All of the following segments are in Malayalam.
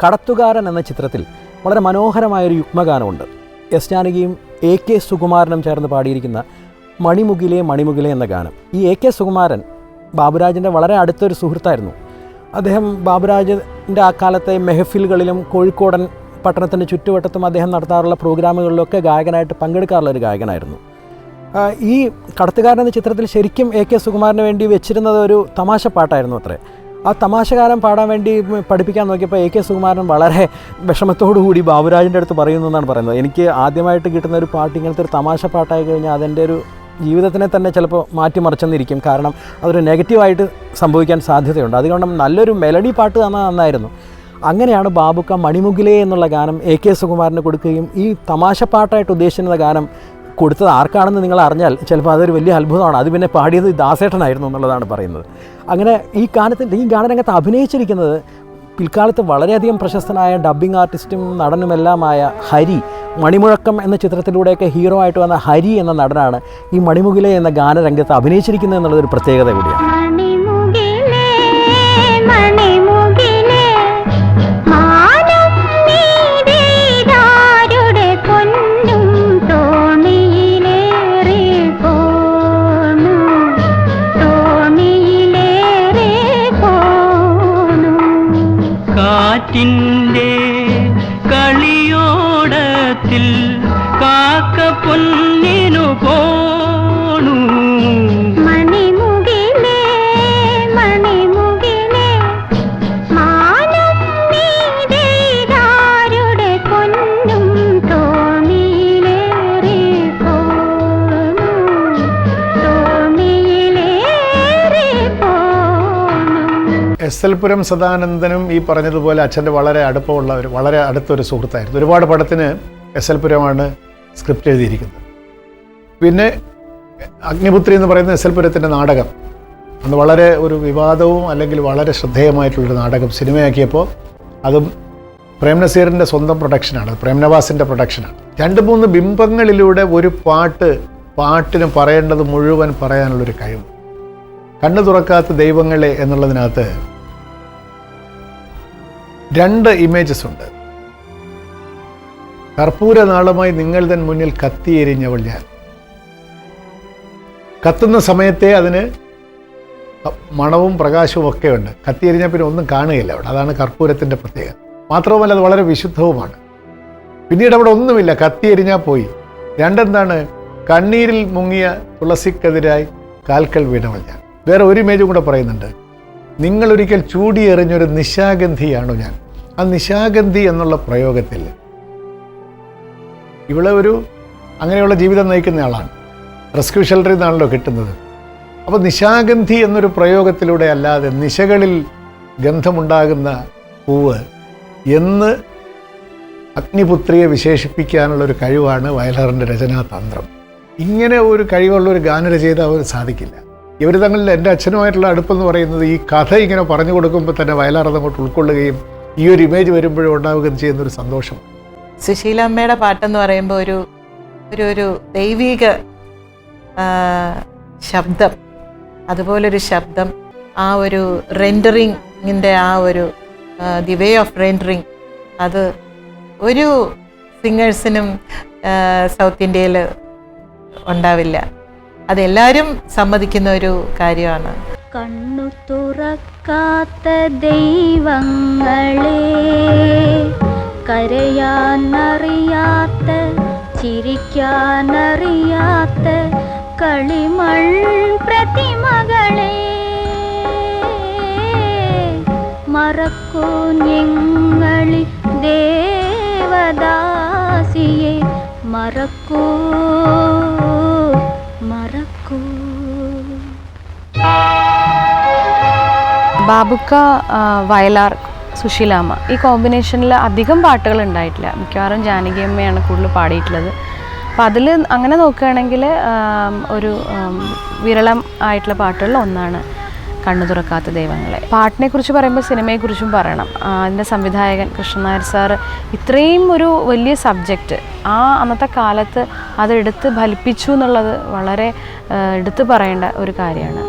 കടത്തുകാരൻ എന്ന ചിത്രത്തിൽ വളരെ മനോഹരമായൊരു യുഗ്മഗാനമുണ്ട്. എസ് ജാനകിയും AK സുകുമാരനും ചേർന്ന് പാടിയിരിക്കുന്ന മണിമുകിലേ മണിമുകിലേ എന്ന ഗാനം. ഈ AK സുകുമാരൻ ബാബുരാജിൻ്റെ വളരെ അടുത്തൊരു സുഹൃത്തായിരുന്നു. അദ്ദേഹം ബാബുരാജിൻ്റെ ആ കാലത്തെ മെഹഫിലുകളിലും കോഴിക്കോടൻ പട്ടണത്തിൻ്റെ ചുറ്റുവട്ടത്തും അദ്ദേഹം നടത്താറുള്ള പ്രോഗ്രാമുകളിലൊക്കെ ഗായകനായിട്ട് പങ്കെടുക്കാറുള്ള ഒരു ഗായകനായിരുന്നു. ഈ കടത്തുകാരൻ എന്ന ചിത്രത്തിൽ ശരിക്കും AK സുകുമാരന് വേണ്ടി വെച്ചിരുന്നത് ഒരു തമാശ പാട്ടായിരുന്നു അത്രേ. ആ തമാശകാരൻ പാടാൻ വേണ്ടി പഠിപ്പിക്കാൻ നോക്കിയപ്പോൾ AK സുകുമാരൻ വളരെ വിഷമത്തോടുകൂടി ബാബുരാജിൻ്റെ അടുത്ത് പറയുന്നു എന്നാണ് പറയുന്നത്. എനിക്ക് ആദ്യമായിട്ട് കിട്ടുന്ന ഒരു പാട്ട് ഇങ്ങനത്തെ ഒരു തമാശ പാട്ടായി കഴിഞ്ഞാൽ അതെൻ്റെ ഒരു ജീവിതത്തിനെ തന്നെ ചിലപ്പോൾ മാറ്റിമറിച്ചെന്നിരിക്കും. കാരണം അതൊരു നെഗറ്റീവായിട്ട് സംഭവിക്കാൻ സാധ്യതയുണ്ട്. അതുകൊണ്ട് നല്ലൊരു മെലഡി പാട്ട് തന്നാൽ നന്നായിരുന്നു. അങ്ങനെയാണ് ബാബുക്ക മണിമുകിലേ എന്നുള്ള ഗാനം AK സുകുമാരന് കൊടുക്കുകയും ഈ തമാശ പാട്ടായിട്ട് ഉദ്ദേശിക്കുന്ന ഗാനം കൊടുത്തത് ആർക്കാണെന്ന് നിങ്ങൾ അറിഞ്ഞാൽ ചിലപ്പോൾ അതൊരു വലിയ അത്ഭുതമാണ്. അത് പിന്നെ പാടിയത് ദാസേട്ടനായിരുന്നു എന്നുള്ളതാണ് പറയുന്നത്. അങ്ങനെ ഈ ഗാനരംഗത്ത് അഭിനയിച്ചിരിക്കുന്നത് പിൽക്കാലത്ത് വളരെയധികം പ്രശസ്തനായ ഡബ്ബിംഗ് ആർട്ടിസ്റ്റും നടനുമെല്ലാമായ ഹരി. മണിമുഴക്കം എന്ന ചിത്രത്തിലൂടെയൊക്കെ ഹീറോ ആയിട്ട് വന്ന ഹരി എന്ന നടനാണ് ഈ മണിമുകിലേ എന്ന ഗാനരംഗത്ത് അഭിനയിച്ചിരിക്കുന്നത് എന്നുള്ളതൊരു പ്രത്യേകത കൂടിയാണ്. കാറ്റിൻ്റെ കളിയോടത്തിൽ കാക്ക പൊന്നിനു പോണു. മണിമുകിലേ മണിമുകിലേ മാനം നീതാരുടെ പൊന്നും തോണിയിലേറി പോണു തോണിയിലേറി പോണു. SL പുരം സദാനന്ദനും ഈ പറഞ്ഞതുപോലെ അച്ഛൻ്റെ വളരെ വളരെ അടുത്തൊരു സുഹൃത്തായിരുന്നു. ഒരുപാട് പടത്തിന് SL പുരമാണ് സ്ക്രിപ്റ്റ് എഴുതിയിരിക്കുന്നത്. പിന്നെ അഗ്നിപുത്രി എന്ന് പറയുന്ന SL പുരത്തിൻ്റെ നാടകം അന്ന് വളരെ ഒരു വിവാദവും അല്ലെങ്കിൽ വളരെ ശ്രദ്ധേയമായിട്ടുള്ളൊരു നാടകം സിനിമയാക്കിയപ്പോൾ അതും പ്രേം നസീറിൻ്റെ സ്വന്തം പ്രൊഡക്ഷനാണ്, പ്രേം നവാസിൻ്റെ പ്രൊഡക്ഷനാണ്. 2-3 ബിംബങ്ങളിലൂടെ ഒരു പാട്ടിന് പറയേണ്ടത് മുഴുവൻ പറയാനുള്ളൊരു കഴിവ്. കണ്ണു തുറക്കാത്ത ദൈവങ്ങളെ എന്നുള്ളതിനകത്ത് 2 ഇമേജസ് ഉണ്ട്. കർപ്പൂര നാളമായി നിങ്ങൾ തൻ മുന്നിൽ കത്തിയെരിഞ്ഞവൾ ഞാൻ. കത്തുന്ന സമയത്തെ അതിന് മണവും പ്രകാശവും ഒക്കെ ഉണ്ട്. കത്തിയെരിഞ്ഞാൽ പിന്നെ ഒന്നും കാണുകയില്ല അവിടെ. അതാണ് കർപ്പൂരത്തിൻ്റെ പ്രത്യേകത. മാത്രവുമല്ല അത് വളരെ വിശുദ്ധവുമാണ്. പിന്നീട് അവിടെ ഒന്നുമില്ല, കത്തിയെരിഞ്ഞാൽ പോയി. 2 എന്താണ്? കണ്ണീരിൽ മുങ്ങിയ തുളസിക്കെതിരായി കാൽക്കൽ വീണവൾ ഞാൻ. വേറെ ഒരു ഇമേജും കൂടെ പറയുന്നുണ്ട്. നിങ്ങളൊരിക്കൽ ചൂടിയെറിഞ്ഞൊരു നിശാഗന്ധിയാണോ ഞാൻ. ആ നിശാഗന്ധി എന്നുള്ള പ്രയോഗത്തിൽ ഇവിടെ അങ്ങനെയുള്ള ജീവിതം നയിക്കുന്ന ആളാണ്. റെസ്ക്യൂ ഷെൽട്ടറിൽ നിന്നാണല്ലോ കിട്ടുന്നത്. അപ്പോൾ നിശാഗന്ധി എന്നൊരു പ്രയോഗത്തിലൂടെ അല്ലാതെ നിശകളിൽ ഗന്ധമുണ്ടാകുന്ന പൂവ് എന്ന് അഗ്നിപുത്രിയെ വിശേഷിപ്പിക്കാനുള്ളൊരു കഴിവാണ് വയലാറിൻ്റെ രചനാതന്ത്രം. ഇങ്ങനെ ഒരു കഴിവുള്ളൊരു ഗാനരചയിത അവർ സാധിക്കില്ല. ഇവർ തങ്ങളിൽ എൻ്റെ അച്ഛനുമായിട്ടുള്ള അടുപ്പെന്ന് പറയുന്നത് ഈ കഥ ഇങ്ങനെ പറഞ്ഞു കൊടുക്കുമ്പോൾ തന്നെ വയലാർ അതങ്ങോട്ട് ഉൾക്കൊള്ളുകയും ഈ ഒരു ഇമേജ് വരുമ്പോഴും ഉണ്ടാവുകയും ചെയ്യുന്നൊരു സന്തോഷം. സുശീലാമ്മയുടെ പാട്ടെന്ന് പറയുമ്പോൾ ഒരു ദൈവിക ശബ്ദം, അതുപോലൊരു ശബ്ദം, ആ ഒരു റെൻഡറിങ്ങിൻ്റെ ആ ഒരു ദി വേ ഓഫ് റെൻഡറിങ്, അത് ഒരു സിംഗേഴ്സിനും സൗത്ത് ഇന്ത്യയിൽ ഉണ്ടാവില്ല. അതെല്ലാവരും സമ്മതിക്കുന്ന ഒരു കാര്യമാണ്. കണ്ണു തുറക്കാത്ത ദൈവങ്ങളെ, കരയാനറിയാത്ത ചിരിക്കാനറിയാത്ത കളിമൺ പ്രതിമകളെ, മറക്കൂ ഞങ്ങളി ദേവദാസിയെ, മറക്കൂ മറക്കൂ. ബാബുക്ക, വയലാർ, സുശീലാമ്മ ഈ കോമ്പിനേഷനിൽ അധികം പാട്ടുകൾ ഉണ്ടായിട്ടില്ല. മിക്കവാറും ജാനകിയമ്മയാണ് കൂടുതൽ പാടിയിട്ടുള്ളത്. അപ്പം അതിൽ അങ്ങനെ നോക്കുകയാണെങ്കിൽ ഒരു വിരളം ആയിട്ടുള്ള പാട്ടുകളിൽ ഒന്നാണ് കണ്ണു തുറക്കാത്ത ദൈവങ്ങളെ. പാട്ടിനെക്കുറിച്ച് പറയുമ്പോൾ സിനിമയെക്കുറിച്ചും പറയണം. അതിൻ്റെ സംവിധായകൻ കൃഷ്ണൻ നായർ സാറ് ഇത്രയും ഒരു വലിയ സബ്ജക്റ്റ് അന്നത്തെ കാലത്ത് അതെടുത്ത് ഫലിപ്പിച്ചു എന്നുള്ളത് വളരെ എടുത്തു പറയേണ്ട ഒരു കാര്യമാണ്.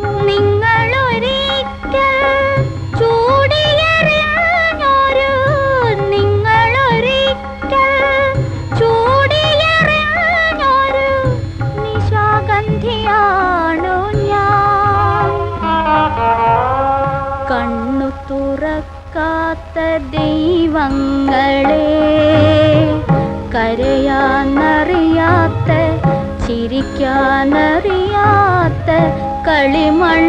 കണ്ണു തുറക്കാത്ത ദൈവങ്ങളെ, കരയാനറിയാത്ത ചിരിക്കാനറിയാത്ത കളിമൺ